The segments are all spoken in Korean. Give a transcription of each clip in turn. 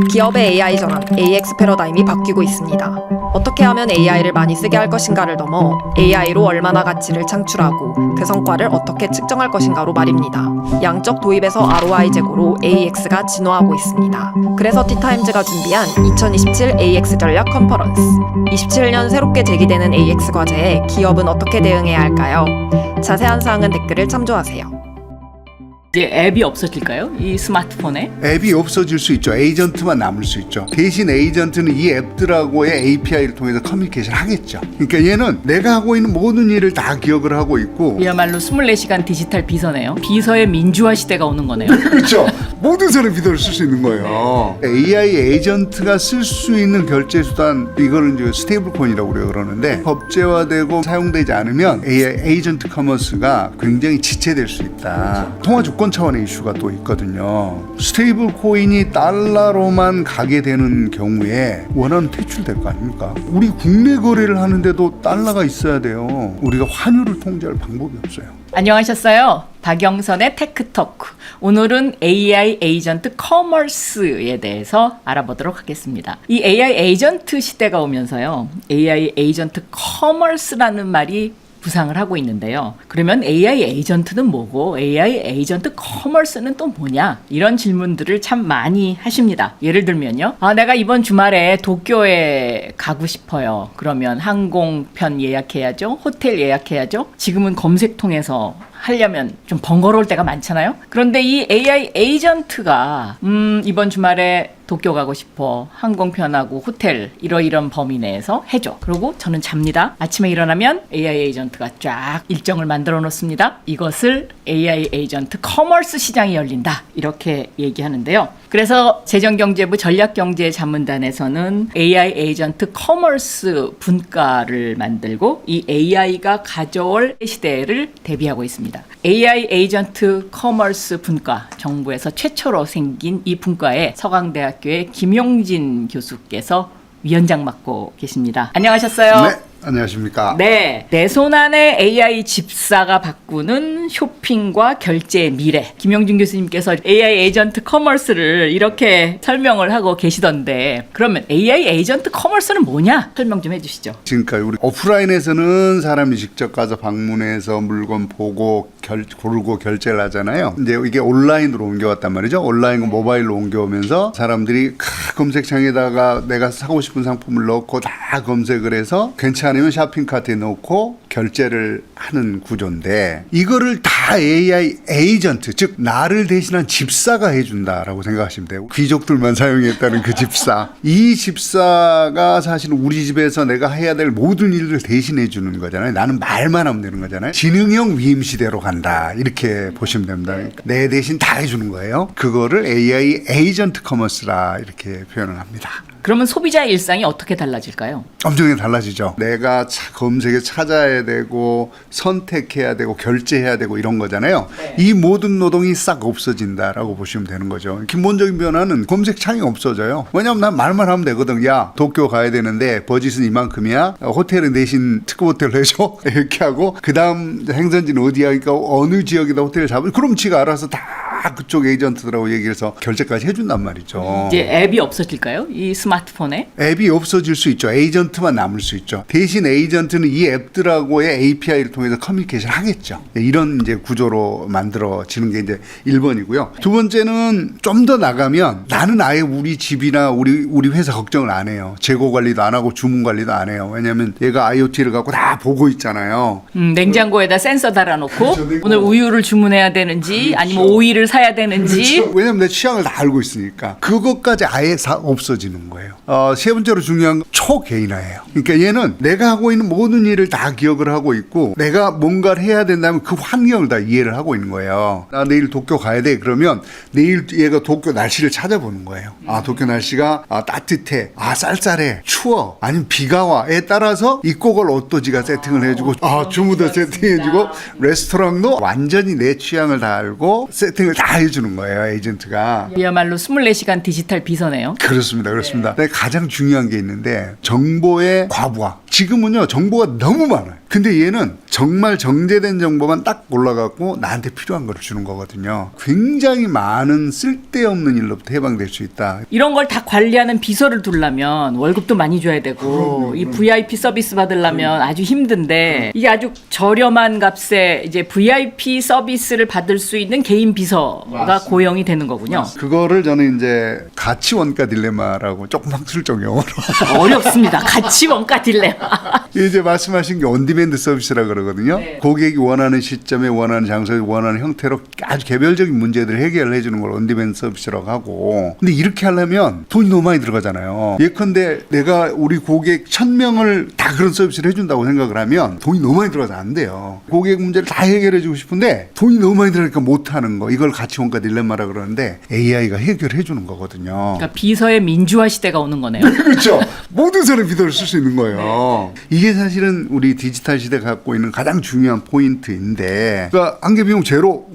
기업의 AI 전환, AX 패러다임이 바뀌고 있습니다. 어떻게 하면 AI를 많이 쓰게 할 것인가를 넘어 AI로 얼마나 가치를 창출하고 그 성과를 어떻게 측정할 것인가로 말입니다. 양적 도입에서 ROI 제고로 AX가 진화하고 있습니다. 그래서 티타임즈가 준비한 2027 AX 전략 컨퍼런스. 27년 새롭게 제기되는 AX 과제에 기업은 어떻게 대응해야 할까요? 자세한 사항은 댓글을 참조하세요. 이제 앱이 없어질까요? 이 스마트폰에? 앱이 없어질 수 있죠. 에이전트만 남을 수 있죠. 대신 에이전트는 이 앱들하고의 API를 통해서 커뮤니케이션을 하겠죠. 그러니까 얘는 내가 하고 있는 모든 일을 다 기억을 하고 있고 이야말로 24시간 디지털 비서네요. 비서의 민주화 시대가 오는 거네요. 그렇죠. 모든 사람이 비서를 쓸 수 있는 거예요. AI 에이전트가 쓸 수 있는 결제 수단, 이거는 이제 스테이블 코인이라고 우리가 그러는데 법제화되고 사용되지 않으면 AI 에이전트 커머스가 굉장히 지체될 수 있다. 통화 조건 차원의 이슈가 또 있거든요. 스테이블 코인이 달러로만 가게 되는 경우에 원화는 퇴출될 거 아닙니까? 우리 국내 거래를 하는데도 달러가 있어야 돼요. 우리가 환율을 통제할 방법이 없어요. 안녕하셨어요. 박영선의 테크토크. 오늘은 AI 에이전트 커머스에 대해서 알아보도록 하겠습니다. 이 AI 에이전트 시대가 오면서요. AI 에이전트 커머스라는 말이 부상을 하고 있는데요. 그러면 AI 에이전트는 뭐고 AI 에이전트 커머스는 또 뭐냐? 이런 질문들을 참 많이 하십니다. 예를 들면요. 내가 이번 주말에 도쿄에 가고 싶어요. 그러면 항공편 예약해야죠. 호텔 예약해야죠. 지금은 검색 통해서 하려면 좀 번거로울 때가 많잖아요. 그런데 이 AI 에이전트가 이번 주말에 도쿄 가고 싶어. 항공편하고 호텔 이런 범위 내에서 해줘. 그리고 저는 잡니다. 아침에 일어나면 AI 에이전트가 쫙 일정을 만들어 놓습니다. 이것을 AI 에이전트 커머스 시장이 열린다. 이렇게 얘기하는데요. 그래서 재정경제부 전략경제자문단에서는 AI 에이전트 커머스 분과를 만들고 이 AI가 가져올 시대를 대비하고 있습니다. AI 에이전트 커머스 분과, 정부에서 최초로 생긴 이 분과에 서강대학교의 김용진 교수께서 위원장 맡고 계십니다. 안녕하셨어요. 네. 안녕하십니까. 네. 내 손 안에 AI 집사가 바꾸는 쇼핑과 결제의 미래. 김용준 교수님께서 AI 에이전트 커머스를 이렇게 설명을 하고 계시던데, 그러면 AI 에이전트 커머스는 뭐냐? 설명 좀 해주시죠. 지금까지 우리 오프라인에서는 사람이 직접 가서 방문해서 물건 보고 고르고 결제를 하잖아요. 이제 이게 온라인으로 옮겨왔단 말이죠. 온라인과 모바일로 옮겨오면서 사람들이 검색창에다가 내가 사고 싶은 상품을 넣고 다 검색을 해서 괜찮으면 쇼핑카트에 넣고 결제를 하는 구조인데, 이거를 다 AI 에이전트, 즉 나를 대신한 집사가 해준다라고 생각하시면 돼요. 귀족들만 사용했다는 그 집사. 이 집사가 사실은 우리 집에서 내가 해야 될 모든 일을 대신해 주는 거잖아요. 나는 말만 하면 되는 거잖아요. 지능형 위임 시대로 간다, 이렇게 보시면 됩니다. 내 대신 다 해주는 거예요. 그거를 AI 에이전트 커머스라 이렇게 표현을 합니다. 그러면 소비자의 일상이 어떻게 달라질까요? 엄청나게 달라지죠. 내가 검색에 찾아야 되고 선택해야 되고 결제해야 되고 이런 거잖아요. 네. 이 모든 노동이 싹 없어진다라고 보시면 되는 거죠. 기본적인 변화는 검색창이 없어져요. 왜냐하면 난 말만 하면 되거든. 야, 도쿄 가야 되는데 버짓은 이만큼이야. 호텔은 대신 특급 호텔로 해줘. 이렇게 하고 그 다음 행선지는 어디야? 그러니까 어느 지역에다 호텔을 잡을. 그럼 지가 알아서 다 그쪽 에이전트들하고 얘기해서 결제까지 해준단 말이죠. 이제 앱이 없어질까요? 이 스마트폰에? 앱이 없어질 수 있죠. 에이전트만 남을 수 있죠. 대신 에이전트는 이 앱들하고의 API를 통해서 커뮤니케이션을 하겠죠. 이런 이제 구조로 만들어지는 게 이제 1번이고요. 두 번째는 좀 더 나가면 나는 아예 우리 집이나 우리 회사 걱정을 안 해요. 재고 관리도 안 하고 주문 관리도 안 해요. 왜냐하면 얘가 IoT를 갖고 다 보고 있잖아요. 냉장고에다 센서 달아놓고 그렇죠. 오늘 우유를 주문해야 되는지, 그렇죠. 아니면 오이를 사야 되는지. 그렇죠. 왜냐면 내 취향을 다 알고 있으니까. 그것까지 아예 없어지는 거예요. 세 번째로 중요한 건 초개인화예요. 그러니까 얘는 내가 하고 있는 모든 일을 다 기억을 하고 있고, 내가 뭔가를 해야 된다면 그 환경을 다 이해를 하고 있는 거예요. 나 내일 도쿄 가야 돼. 그러면 내일 얘가 도쿄 날씨를 찾아보는 거예요. 도쿄 날씨가 따뜻해, 쌀쌀해, 추워, 아니면 비가 와에 따라서 입고 갈 옷도지가 세팅을 해주고, 주무도 세팅해주고, 레스토랑도 완전히 내 취향을 다 알고 세팅을 다 해주는 거예요, 에이전트가. 이야말로 24시간 디지털 비서네요. 그렇습니다. 근데 가장 중요한 게 있는데, 정보의 과부하. 지금은요 정보가 너무 많아요. 근데 얘는 정말 정제된 정보만 딱 올라가고 나한테 필요한 걸 주는 거거든요. 굉장히 많은 쓸데없는 일로부터 해방될 수 있다. 이런 걸 다 관리하는 비서를 두려면 월급도 많이 줘야 되고 이 VIP 서비스 받으려면 아주 힘든데 이게 아주 저렴한 값에 이제 VIP 서비스를 받을 수 있는 개인 비서가 고용이 되는 거군요. 그거를 저는 이제 가치 원가 딜레마라고 조금 학술적 용어로 어렵습니다. 가치 원가 딜레마. 이제 말씀하신 게 온디맨드 서비스라 그러거든요. 네. 고객이 원하는 시점에 원하는 장소에 원하는 형태로 아주 개별적인 문제들을 해결해 주는 걸 온디맨드 서비스라고 하고, 근데 이렇게 하려면 돈이 너무 많이 들어가잖아요. 예컨대 내가 우리 고객 1000명을 다 그런 서비스를 해준다고 생각을 하면 돈이 너무 많이 들어가서 안 돼요. 고객 문제를 다 해결해 주고 싶은데 돈이 너무 많이 들어가니까 못하는 거, 이걸 가치 원가 딜레마라 그러는데 AI가 해결해 주는 거거든요. 그러니까 비서의 민주화 시대가 오는 거네요. 그렇죠. 모든 사람이 비서를 쓸 수 있는 거예요. 이게 사실은 우리 디지털 시대가 갖고 있는 가장 중요한 포인트인데, 그러니까 한계비용 제로,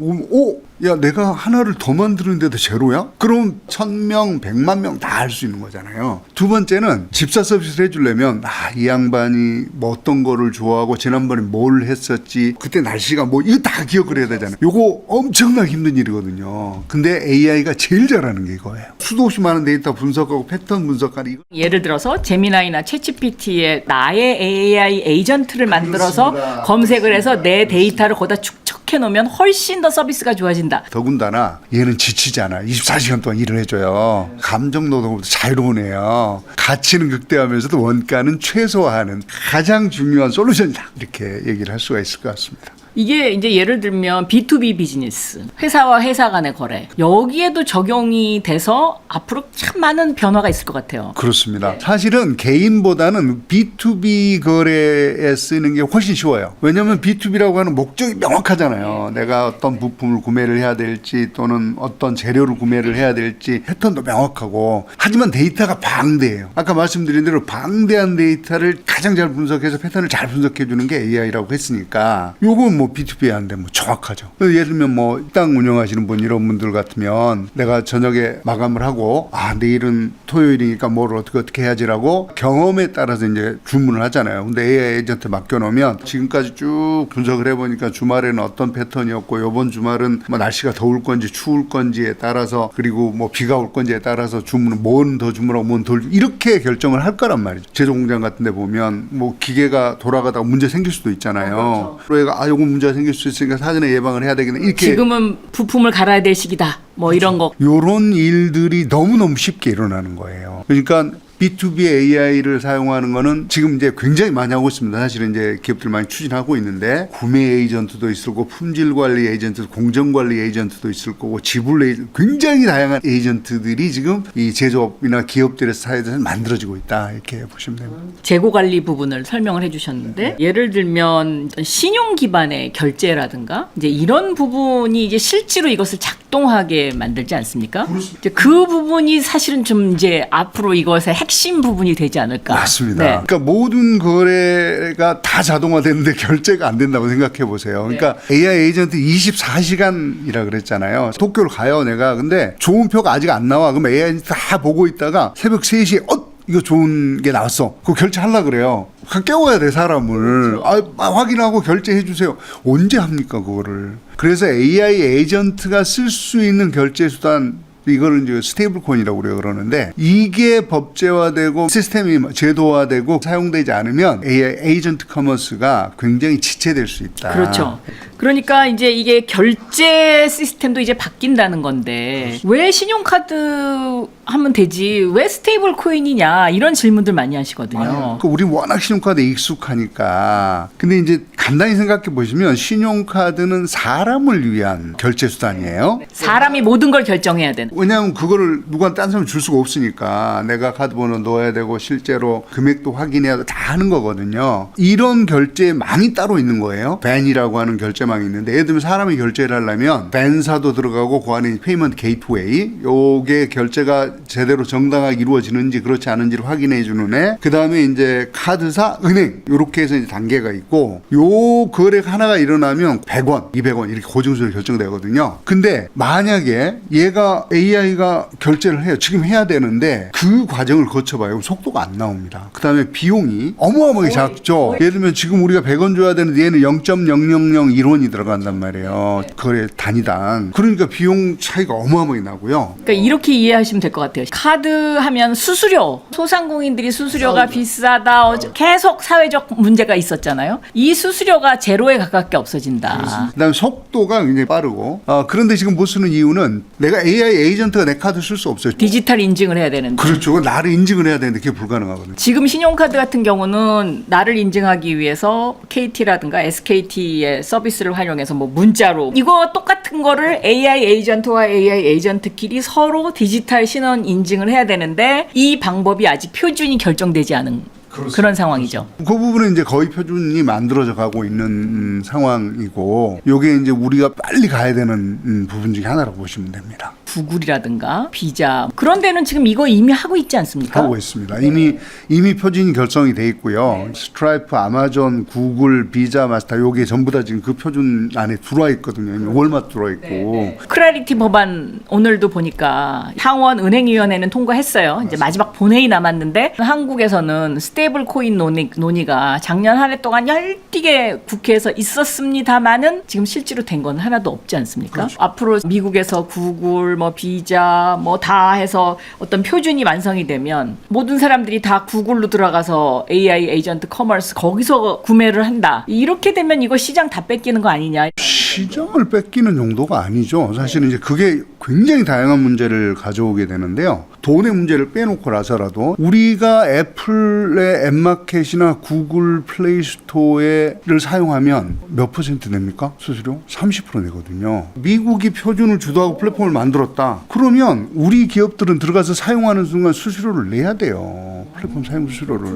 야 내가 하나를 더 만드는데도 제로야? 그럼 1000명, 100만 명 다 할 수 있는 거잖아요. 두 번째는 집사 서비스를 해주려면 이 양반이 뭐 어떤 거를 좋아하고 지난번에 뭘 했었지, 그때 날씨가 뭐 이거 다 기억을 해야 되잖아요. 요거 엄청나게 힘든 일이거든요. 근데 AI가 제일 잘하는 게 이거예요. 수도 없이 많은 데이터 분석하고 패턴 분석하는 이거. 예를 들어서 제미나이나 챗GPT에 나의 AI 에이전트를 만들어서 그렇습니다. 검색을 해서 내 데이터를 거기다 축적해 놓으면 훨씬 더 서비스가 좋아진다. 더군다나 얘는 지치잖아. 24시간 동안 일을 해줘요. 감정 노동으로 자유로운 애요. 가치는 극대화하면서도 원가는 최소화하는 가장 중요한 솔루션이다. 이렇게 얘기를 할 수가 있을 것 같습니다. 이게 이제 예를 들면 B2B 비즈니스, 회사와 회사 간의 거래, 여기에도 적용이 돼서 앞으로 참 많은 변화가 있을 것 같아요. 그렇습니다. 사실은 개인보다는 B2B 거래에 쓰는 게 훨씬 쉬워요. 왜냐하면 B2B라고 하는 목적이 명확하잖아요. 내가 어떤 부품을 구매를 해야 될지 또는 어떤 재료를 구매를 해야 될지 패턴도 명확하고, 하지만 데이터가 방대해요. 아까 말씀드린 대로 방대한 데이터를 가장 잘 분석해서 패턴을 잘 분석해 주는 게 AI라고 했으니까 요건 뭐 B2B 하는데 뭐 정확하죠. 예를 들면 뭐 식당 운영하시는 분, 이런 분들 같으면 내가 저녁에 마감을 하고 내일은 토요일이니까 뭘 어떻게 해야지라고 경험에 따라서 이제 주문을 하잖아요. 근데 AI 에이전트 맡겨놓으면 지금까지 쭉 분석을 해보니까 주말에는 어떤 패턴이었고 이번 주말은 뭐 날씨가 더울 건지 추울 건지에 따라서, 그리고 뭐 비가 올 건지에 따라서 주문은 뭔 더 주문하고 뭔 덜, 이렇게 결정을 할 거란 말이죠. 제조 공장 같은 데 보면 뭐 기계가 돌아가다가 문제 생길 수도 있잖아요. 그렇죠. 요거 문제가 생길 수 있으니까 사전에 예방을 해야 되겠네. 이렇게 지금은 부품을 갈아야 될 시기다. 뭐 이런 거. 요런 일들이 너무너무 쉽게 일어나는 거예요. 그러니까 B2B AI를 사용하는 거는 지금 이제 굉장히 많이 하고 있습니다. 사실은 이제 기업들 많이 추진하고 있는데, 구매 에이전트도 있을 거고, 품질 관리 에이전트, 공정 관리 에이전트도 있을 거고, 지불 에이전트, 굉장히 다양한 에이전트들이 지금 이 제조업이나 기업들의 사회에서 만들어지고 있다. 이렇게 보시면 됩니다. 재고 관리 부분을 설명을 해주셨는데, 예를 들면 신용 기반의 결제라든가 이제 이런 부분이 이제 실제로 이것을 작동하게 만들지 않습니까? 이제 그 부분이 사실은 좀 이제 앞으로 이것의 핵심 부분이 되지 않을까. 맞습니다. 네. 그러니까 모든 거래가 다 자동화되는데 결제가 안 된다고 생각해 보세요. 그러니까 AI 에이전트 24시간이라 그랬잖아요. 도쿄를 가요, 내가. 근데 좋은 표가 아직 안 나와. 그럼 AI 다 보고 있다가 새벽 3시에 이거 좋은 게 나왔어. 그거 결제하려고 그래요. 깨워야 돼, 사람을. 확인하고 결제해 주세요. 언제 합니까, 그거를. 그래서 AI 에이전트가 쓸 수 있는 결제 수단, 이거를 이제 스테이블 코인이라고 그러는데, 이게 법제화되고 시스템이 제도화되고 사용되지 않으면 AI 에이전트 커머스가 굉장히 지체될 수 있다. 그렇죠. 그러니까 이제 이게 결제 시스템도 이제 바뀐다는 건데, 왜 신용카드 하면 되지, 왜 스테이블 코인이냐, 이런 질문들 많이 하시거든요. 우리 워낙 신용카드에 익숙하니까. 근데 이제 간단히 생각해 보시면 신용카드는 사람을 위한 결제 수단이에요. 사람이 모든 걸 결정해야 되는. 왜냐하면 그거를 누구한테 딴 사람 줄 수가 없으니까 내가 카드 번호 넣어야 되고 실제로 금액도 확인해야 되고 다 하는 거거든요. 이런 결제망이 따로 있는 거예요. 벤이라고 하는 결제망이 있는데, 예를 들면 사람이 결제를 하려면 벤사도 들어가고 그 안에 페이먼트 게이트웨이, 요게 결제가 제대로 정당하게 이루어지는지 그렇지 않은지를 확인해 주는 애, 그 다음에 이제 카드사, 은행, 요렇게 해서 이제 단계가 있고, 요 거래가 하나가 일어나면 100원, 200원 이렇게 고정수로 결정되거든요. 근데 만약에 얘가 AI가 결제를 해요. 지금 해야 되는데 그 과정을 거쳐봐요. 속도가 안 나옵니다. 그 다음에 비용이 어마어마하게 작죠. 예를 들면 지금 우리가 100원 줘야 되는데 얘는 0.0001원이 들어간단 말이에요. 거래 단위당. 그러니까 비용 차이가 어마어마하게 나고요. 그러니까 이렇게 이해하시면 될 것 같아요. 카드 하면 수수료, 소상공인들이 수수료가 비싸다. 계속 사회적 문제가 있었잖아요. 이 수수료가 제로에 가깝게 없어진다. 그다음에 속도가 굉장히 빠르고 그런데 지금 못 쓰는 이유는 내가 AI 에이전트가 내 카드 쓸 수 없어요. 디지털 인증을 해야 되는데. 그렇죠. 나를 인증을 해야 되는데 그게 불가능하거든요. 지금 신용카드 같은 경우는 나를 인증하기 위해서 KT라든가 SKT의 서비스를 활용해서 뭐 문자로 이거 똑같은 거를 AI 에이전트와 AI 에이전트끼리 서로 디지털 신원 인증을 해야 되는데 이 방법이 아직 표준이 결정되지 않은 그런 상황이죠. 그 부분은 이제 거의 표준이 만들어져 가고 있는 상황이고 요게 이제 우리가 빨리 가야 되는 부분 중에 하나라고 보시면 됩니다. 구글이라든가 비자 그런 데는 지금 이거 이미 하고 있지 않습니까? 하고 있습니다. 이미 표준이 결정이 돼 있고요. 스트라이프, 아마존, 구글, 비자, 마스터 요게 전부 다 지금 그 표준 안에 들어와 있거든요. 이미 월마트 들어와 있고. 크레디티 법안 오늘도 보니까 상원 은행위원회는 통과했어요. 이제 마지막 본회의 남았는데 한국에서는 스테이블 코인 논의가 작년 한 해 동안 열띠게 국회에서 있었습니다만은 지금 실제로 된 건 하나도 없지 않습니까? 그렇죠. 앞으로 미국에서 구글, 뭐 비자, 뭐 다 해서 어떤 표준이 완성이 되면 모든 사람들이 다 구글로 들어가서 AI 에이전트 커머스 거기서 구매를 한다. 이렇게 되면 이거 시장 다 뺏기는 거 아니냐? 시장을 뺏기는 정도가 아니죠. 사실은 이제 그게 굉장히 다양한 문제를 가져오게 되는데요. 돈의 문제를 빼놓고 나서라도 우리가 애플의 앱마켓이나 구글 플레이 스토어를 사용하면 몇 퍼센트 냅니까? 수수료? 30% 내거든요. 미국이 표준을 주도하고 플랫폼을 만들었다. 그러면 우리 기업들은 들어가서 사용하는 순간 수수료를 내야 돼요. 플랫폼 사용 수수료를.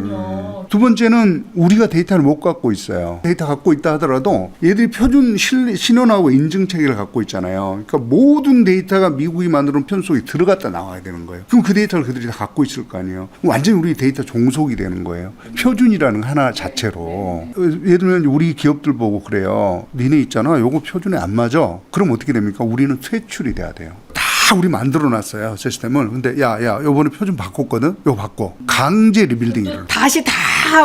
두 번째는 우리가 데이터를 못 갖고 있어요. 데이터 갖고 있다 하더라도 얘들이 표준 신원하고 인증 체계를 갖고 있잖아요. 그러니까 모든 데이터가 미국이 만들어놓은 표준 속에 들어갔다 나와야 되는 거예요. 그럼 그 데이터를 그들이 다 갖고 있을 거 아니에요. 완전히 우리 데이터 종속이 되는 거예요. 표준이라는 하나 자체로. 예를 들면 우리 기업들 보고 그래요. 니네 있잖아. 요거 표준에 안 맞아. 그럼 어떻게 됩니까? 우리는 퇴출이 돼야 돼요. 다 우리 만들어놨어요. 시스템을. 근데 야 요번에 표준 바꿨거든. 요거 바꿔. 강제 리빌딩을. 다시 다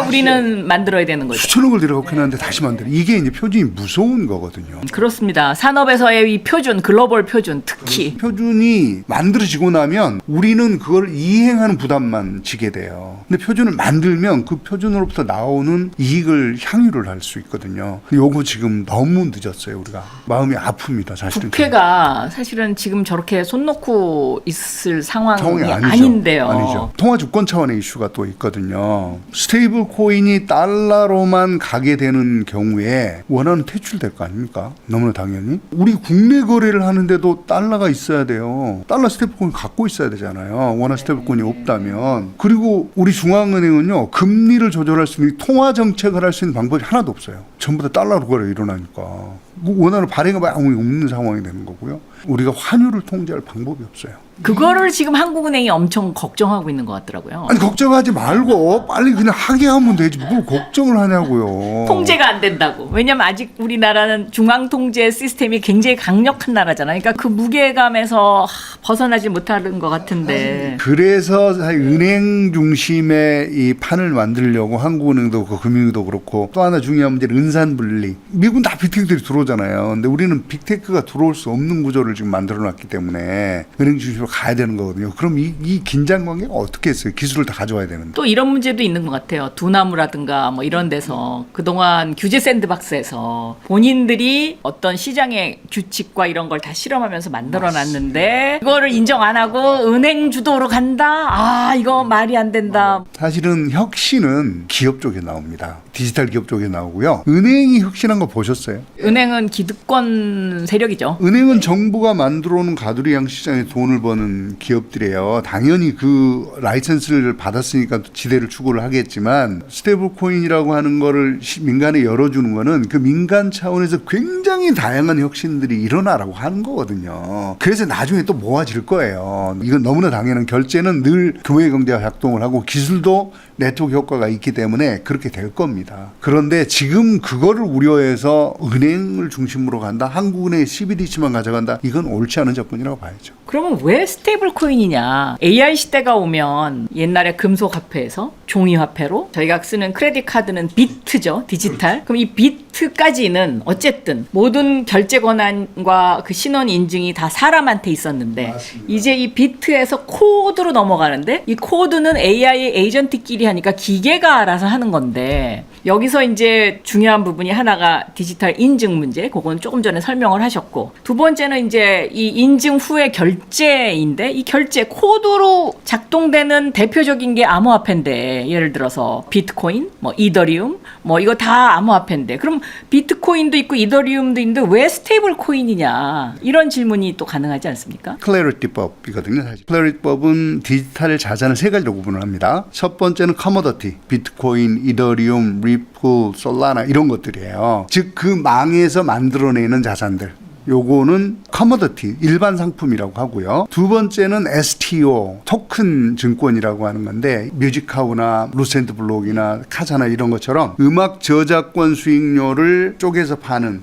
우리는 만들어야 되는 거죠. 수천억을 들여갖고 해놨는데 다시 만들어. 이게 이제 표준이 무서운 거거든요. 그렇습니다. 산업에서의 이 표준, 글로벌 표준 특히 표준이 만들어지고 나면 우리는 그걸 이행하는 부담만 지게 돼요. 근데 표준을 만들면 그 표준으로부터 나오는 이익을 향유를 할 수 있거든요. 요거 지금 너무 늦었어요. 우리가 마음이 아픕니다. 사실은. 국회가 사실은 지금 저렇게 손 놓고 있을 상황이 아니죠. 아닌데요. 아니죠. 통화 주권 차원의 이슈가 또 있거든요. 스테이블 코인이 달러로만 가게 되는 경우에 원화는 퇴출될 거 아닙니까? 너무나 당연히. 우리 국내 거래를 하는데도 달러가 있어야 돼요. 달러 스테이블 코인 갖고 있어야 되잖아요. 원화 스테이블 코인이 없다면. 그리고 우리 중앙은행은요. 금리를 조절할 수 있는 통화 정책을 할 수 있는 방법이 하나도 없어요. 전부 다 달러로 거래 일어나니까. 원화를 발행이 없는 상황이 되는 거고요. 우리가 환율을 통제할 방법이 없어요. 그거를 지금 한국은행이 엄청 걱정하고 있는 것 같더라고요. 아니 걱정하지 말고 빨리 그냥 하게 하면 되지 뭘 걱정을 하냐고요. 통제가 안 된다고. 왜냐면 아직 우리나라는 중앙 통제 시스템이 굉장히 강력한 나라잖아요. 그러니까 그 무게감에서 벗어나지 못하는 것 같은데. 그래서 사실 은행 중심의 이 판을 만들려고 한국은행도 그렇고 금융도 그렇고 또 하나 중요한 문제는 은산분리. 미국은 다 빅테크들이 들어오잖아요. 근데 우리는 빅테크가 들어올 수 없는 구조를 지금 만들어놨기 때문에 은행 중심으로 가야 되는 거거든요. 그럼 이 긴장 관계가 어떻게 했어요? 기술을 다 가져와야 되는데. 또 이런 문제도 있는 것 같아요. 두나무라든가 뭐 이런 데서 그동안 규제 샌드박스에서 본인들이 어떤 시장의 규칙과 이런 걸 다 실험하면서 만들어놨는데 이거를 인정 안 하고 은행 주도로 간다? 아 이거 말이 안 된다. 사실은 혁신은 기업 쪽에 나옵니다. 디지털 기업 쪽에 나오고요. 은행이 혁신한 거 보셨어요? 은행은 기득권 세력이죠. 은행은 정부가 만들어놓은 가두리양 시장에 돈을 버는 기업들이에요. 당연히 그 라이센스를 받았으니까 지대를 추구를 하겠지만 스테이블 코인이라고 하는 거를 민간에 열어주는 거는 그 민간 차원에서 굉장히 다양한 혁신들이 일어나라고 하는 거거든요. 그래서 나중에 또 모아질 거예요. 이건 너무나 당연한 결제는 늘 교회 경제가 작동을 하고 기술도 네트워크 효과가 있기 때문에 그렇게 될 겁니다. 그런데 지금 그거를 우려해서 은행을 중심으로 간다. 한국은행의 CBDC만 가져간다. 이건 옳지 않은 접근이라고 봐야죠. 그러면 왜 스테이블 코인이냐? AI 시대가 오면 옛날에 금속 화폐에서 종이 화폐로 저희가 쓰는 크레딧 카드는 비트죠, 디지털. 그럼 이 비트까지는 어쨌든 모든 결제 권한과 그 신원 인증이 다 사람한테 있었는데 맞습니다. 이제 이 비트에서 코드로 넘어가는데 이 코드는 AI 에이전트끼리 하니까 기계가 알아서 하는 건데 여기서 이제 중요한 부분이 하나가 디지털 인증 문제, 그건 조금 전에 설명을 하셨고, 두 번째는 이제 이 인증 후의 결제인데 이 결제 코드로 작동되는 대표적인 게 암호화폐인데 예를 들어서 비트코인, 뭐 이더리움, 뭐 이거 다 암호화폐인데 그럼 비트코인도 있고 이더리움도 있는데 왜 스테이블 코인이냐 이런 질문이 또 가능하지 않습니까? 클래리티법이거든요. 사실 클래리티법은 디지털 자산을 세 가지로 구분을 합니다. 첫 번째는 커머더티, 비트코인, 이더리움, 리플, 솔라나 이런 것들이에요. 즉 그 망에서 만들어내는 자산들. 요거는 커머더티, 일반 상품이라고 하고요. 두 번째는 STO, 토큰 증권이라고 하는 건데 뮤직하우나 루센트 블록이나 카자나 이런 것처럼 음악 저작권 수익료를 쪼개서 파는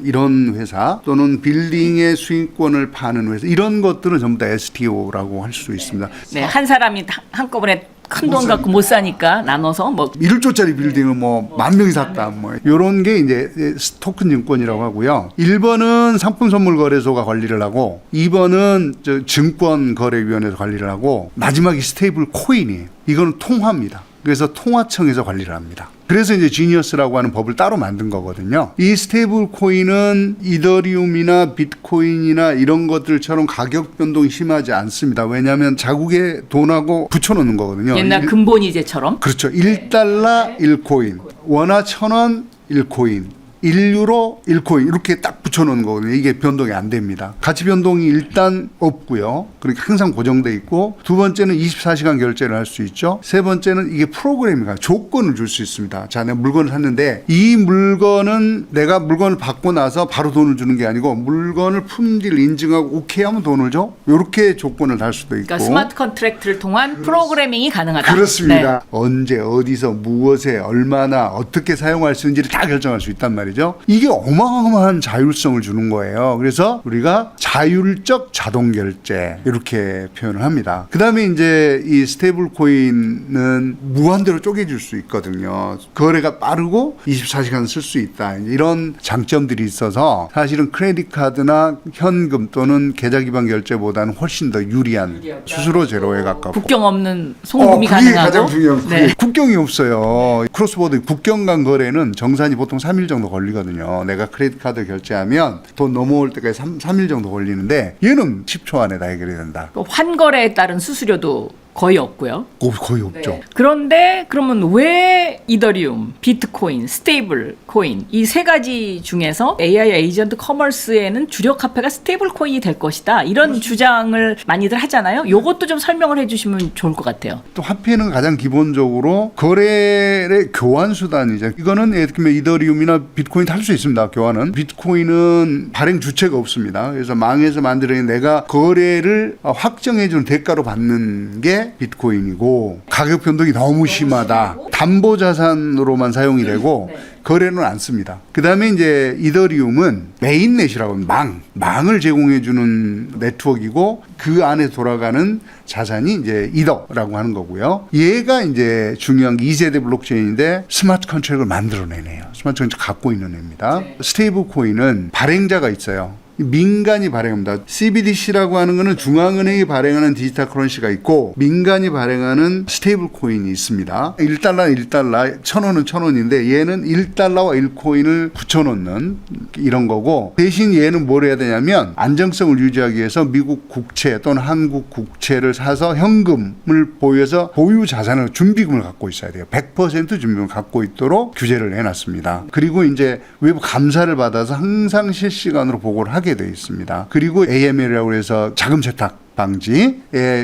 이런 회사 또는 빌딩의 수익권을 파는 회사 이런 것들은 전부 다 STO라고 할 수 있습니다. 네, 한 사람이 한꺼번에 큰 돈 갖고 못 사니까 나눠서 뭐 1조짜리 빌딩을 뭐 10,000명이 샀다 뭐 이런 게 이제 토큰 증권이라고 하고요. 1번은 상품 선물 거래소가 관리를 하고 2번은 증권거래위원회에서 관리를 하고 마지막이 스테이블 코인이에요. 이거는 통화입니다. 그래서 통화청에서 관리를 합니다. 그래서 이제 지니어스라고 하는 법을 따로 만든 거거든요. 이 스테이블 코인은 이더리움이나 비트코인이나 이런 것들처럼 가격 변동이 심하지 않습니다. 왜냐하면 자국의 돈하고 붙여놓는 거거든요. 옛날 근본이제처럼. 그렇죠. 1달러 1코인, 원화 1,000원 1코인, 1유로 1코인 이렇게 딱 붙여놓은 거거든요. 이게 변동이 안 됩니다. 가치 변동이 일단 없고요. 그러니까 항상 고정돼 있고 두 번째는 24시간 결제를 할 수 있죠. 세 번째는 이게 프로그램이가 조건을 줄 수 있습니다. 자, 내가 물건을 샀는데 이 물건은 내가 물건을 받고 나서 바로 돈을 주는 게 아니고 물건을 품질 인증하고 오케이 하면 돈을 줘. 이렇게 조건을 달 수도 있고. 그러니까 스마트 컨트랙트를 통한 프로그래밍이 가능하다. 그렇습니다. 네. 언제 어디서 무엇에 얼마나 어떻게 사용할 수 있는지를 다 결정할 수 있단 말이죠. 이게 어마어마한 자율성을 주는 거예요. 그래서 우리가 자율적 자동 결제 이렇게 표현을 합니다. 그다음에 이제 이 스테이블 코인은 무한대로 쪼개질 수 있거든요. 거래가 빠르고 24시간 쓸 수 있다. 이런 장점들이 있어서 사실은 크레딧 카드나 현금 또는 계좌 기반 결제보다는 훨씬 더 유리한 수수료 제로에 가깝고 국경 없는 송금이 그게 가능하고. 가장 중요한 네. 국경이 없어요. 크로스보드 국경 간 거래는 정산이 보통 3일 정도 걸리거든요. 내가 크레딧 카드 결제하면 돈 넘어올 때까지 3일 정도 걸리는데 얘는 10초 안에 다 해결이 된다. 또 환거래에 따른 수수료도 거의 없고요. 거의 없죠. 네. 그런데 그러면 왜 이더리움, 비트코인, 스테이블 코인 이 세 가지 중에서 AI 에이전트 커머스에는 주력 화폐가 스테이블 코인이 될 것이다. 이런 주장을 많이들 하잖아요. 요것도 좀 설명을 해주시면 좋을 것 같아요. 또 화폐는 가장 기본적으로 거래의 교환 수단이죠. 이거는 예를 들면 이더리움이나 비트코인 할 수 있습니다. 교환은. 비트코인은 발행 주체가 없습니다. 그래서 망에서 만들어낸 내가 거래를 확정해주는 대가로 받는 게 비트코인이고 망가격 변동이 너무 심하다. 담보 자산으로만 사용이 되고 거래는 안 씁니다. 그 다음에 이제 이더리움은 메인넷이라고 하면 망을 제공해주는 네트워크이고 그 안에 돌아가는 자산이 이제 이더라고 하는 거고요. 얘가 이제 중요한 게 2세대 블록체인인데 스마트 컨트랙을 만들어내네요. 스마트 컨트랙 갖고 있는 애입니다. 스테이블 코인은 발행자가 있어요. 민간이 발행합니다. CBDC라고 하는 거는 중앙은행이 발행하는 디지털 커런시가 있고 민간이 발행하는 스테이블 코인이 있습니다. 1달러 1,000원은 1,000원인데 얘는 1달러와 1코인을 붙여놓는 이런 거고 대신 얘는 뭘 해야 되냐면 안정성을 유지하기 위해서 미국 국채 또는 한국 국채를 사서 현금을 보유해서 보유 자산을 준비금을 갖고 있어야 돼요. 100% 준비금을 갖고 있도록 규제를 해놨습니다. 그리고 이제 외부 감사를 받아서 항상 실시간으로 보고를 하게 돼 있습니다. 그리고 AML이라고 해서 자금 세탁 방지의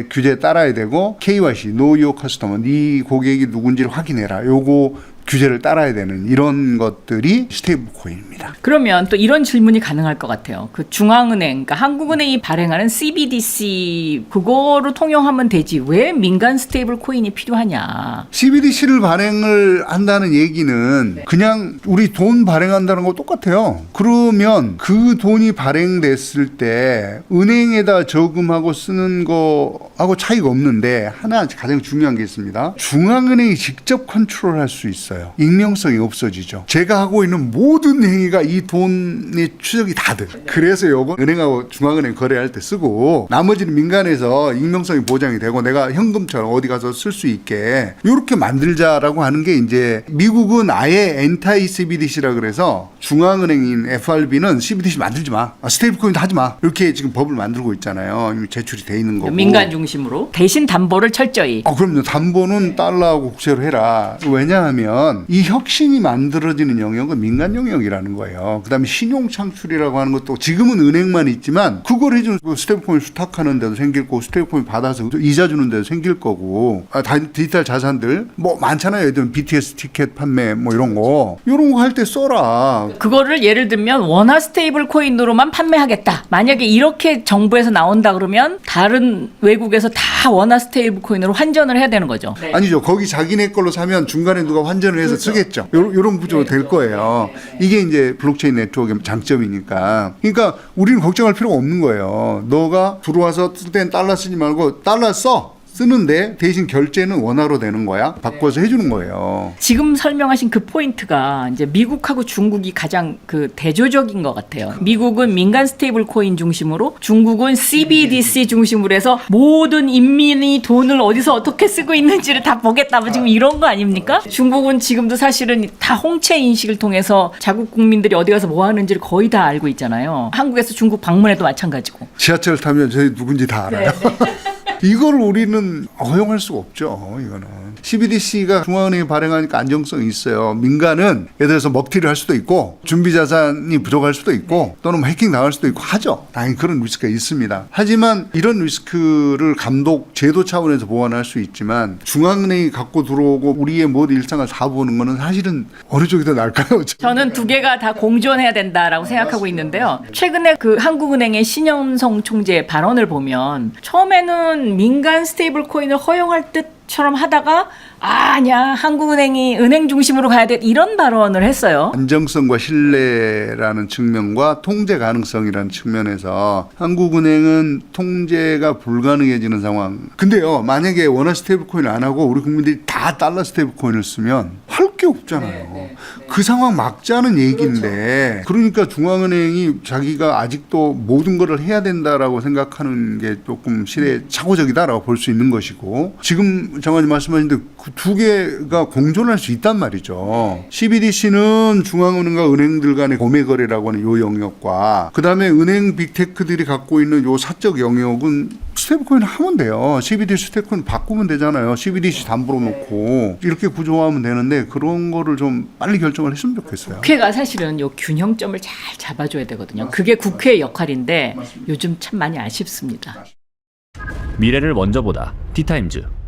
규제에 따라야 되고 KYC, Know Your Customer, 네 고객이 누군지를 확인해라. 요거 규제를 따라야 되는 이런 것들이 스테이블 코인입니다. 그러면 또 이런 질문이 가능할 것 같아요. 그 중앙은행, 그러니까 한국은행이 발행하는 CBDC 그거로 통용하면 되지 왜 민간 스테이블 코인이 필요하냐? CBDC를 발행을 한다는 얘기는 그냥 우리 돈 발행한다는 거 똑같아요. 그러면 그 돈이 발행됐을 때 은행에다 저금하고 쓰는 거하고 차이가 없는데 하나 가장 중요한 게 있습니다. 중앙은행이 직접 컨트롤할 수 있어요. 익명성이 없어지죠. 제가 하고 있는 모든 행위가 이 돈의 추적이 다 돼. 그래서 요거 은행하고 중앙은행 거래할 때 쓰고 나머지는 민간에서 익명성이 보장이 되고 내가 현금처럼 어디 가서 쓸 수 있게 이렇게 만들자라고 하는 게 이제 미국은 아예 엔타이 CBDC라 그래서 중앙은행인 FRB는 CBDC 만들지 마. 스테이블 코인도 하지 마. 이렇게 지금 법을 만들고 있잖아요. 이미 제출이 돼 있는 거고. 민간 중심으로 대신 담보를 철저히. 그럼요. 담보는 달러하고 국채로 해라. 왜냐하면 이 혁신이 만들어지는 영역은 민간 영역이라는 거예요. 그다음에 신용 창출이라고 하는 것도 지금은 은행만 있지만 그걸 해주는 스테이블코인 수탁하는 데도 생길 거고 스테이블코인 받아서 이자 주는 데도 생길 거고 디지털 자산들 뭐 많잖아요. 예를 들면 BTS 티켓 판매 뭐 이런 거 할 때 써라. 그거를 예를 들면 원화 스테이블 코인으로만 판매하겠다. 만약에 이렇게 정부에서 나온다 그러면 다른 외국에서 다 원화 스테이블 코인으로 환전을 해야 되는 거죠. 네. 아니죠. 거기 자기네 걸로 사면 중간에 누가 환전을 해서 쓰겠죠. 요런 구조로 될 거예요. 이게 이제 블록체인 네트워크의 장점이니까. 그러니까 우리는 걱정할 필요가 없는 거예요. 너가 들어와서 쓸 땐 달러 쓰지 말고 달러 써. 쓰는데 대신 결제는 원화로 되는 거야. 바꿔서 해주는 거예요. 지금 설명하신 그 포인트가 이제 미국하고 중국이 가장 그 대조적인 것 같아요. 미국은 민간 스테이블 코인 중심으로, 중국은 CBDC 중심으로 해서 모든 인민이 돈을 어디서 어떻게 쓰고 있는지를 다 보겠다. 뭐 지금 이런 거 아닙니까? 중국은 지금도 사실은 다 홍채 인식을 통해서 자국 국민들이 어디 가서 뭐 하는지를 거의 다 알고 있잖아요. 한국에서 중국 방문해도 마찬가지고. 지하철 타면 저희 누군지 다 알아요. 이걸 우리는 허용할 수가 없죠. 이거는 CBDC가 중앙은행이 발행하니까 안정성이 있어요. 민간은 예를 들어서 먹튀를 할 수도 있고 준비 자산이 부족할 수도 있고 또는 해킹 당할 수도 있고 하죠. 당연히 그런 리스크가 있습니다. 하지만 이런 리스크를 감독 제도 차원에서 보완할 수 있지만 중앙은행이 갖고 들어오고 우리의 모든 일상을 다 보는 거는 사실은 어느 쪽이 더 나을까요? 저는 두 개가 다 공존해야 된다라고 생각하고 있는데요. 최근에 그 한국은행의 신영성 총재 발언을 보면 처음에는 민간 스테이블 코인을 허용할 듯처럼 하다가 아니야 한국은행이 은행 중심으로 가야 돼 이런 발언을 했어요. 안정성과 신뢰라는 측면과 통제 가능성이라는 측면에서 한국은행은 통제가 불가능해지는 상황. 근데요 만약에 원화 스테이블 코인을 안 하고 우리 국민들이 다 달러 스테이블 코인을 쓰면 할 게 없잖아요. 그 상황 막자는 얘기인데 그러니까 중앙은행이 자기가 아직도 모든 것을 해야 된다라고 생각하는 게 조금 시대착오적이다라고 볼 수 있는 것이고 지금 장관님 말씀하신 그 두 개가 공존할 수 있단 말이죠. CBDC는 중앙은행과 은행들 간의 거래 거래라고 하는 요 영역과 그다음에 은행 빅테크들이 갖고 있는 요 사적 영역은 스테이블코인 하면 돼요. CBDC 스테이블코인 바꾸면 되잖아요. CBDC 담보로 놓고 이렇게 구조화하면 되는데 그런 거를 좀 빨리 결정을 했으면 좋겠어요. 국회가 사실은 요 균형점을 잘 잡아줘야 되거든요. 그게 국회의 역할인데 요즘 참 많이 아쉽습니다. 미래를 먼저 보다 티타임즈.